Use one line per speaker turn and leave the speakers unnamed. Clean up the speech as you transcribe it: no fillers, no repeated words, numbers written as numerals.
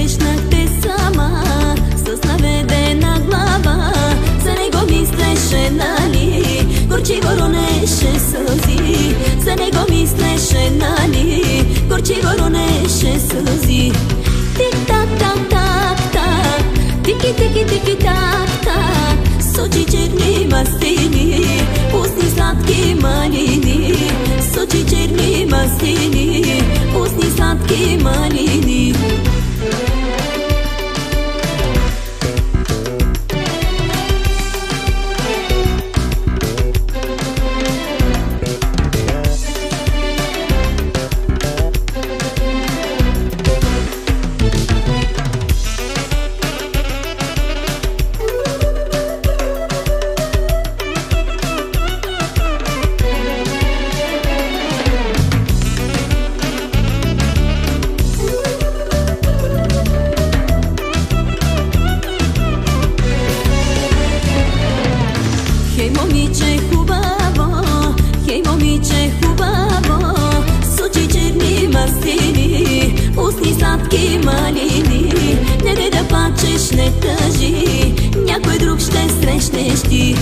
срещнах те сама, с наведена глава. За него мислеше, нали, горчиво ронеше сълзи. За него мислеше, нали, горчиво ронеше сълзи. Тик-так-так-так-так, тики-тики-тики-так-так, с очи черни маслини, устни сладки малини. С очи черни маслини, устни сладки малини. Хей, момиче хубаво, хей, момиче хубаво, с очи черни маслини, устни сладки малини. Не дай да плачеш, не тъжи, някой друг ще срещнеш ти.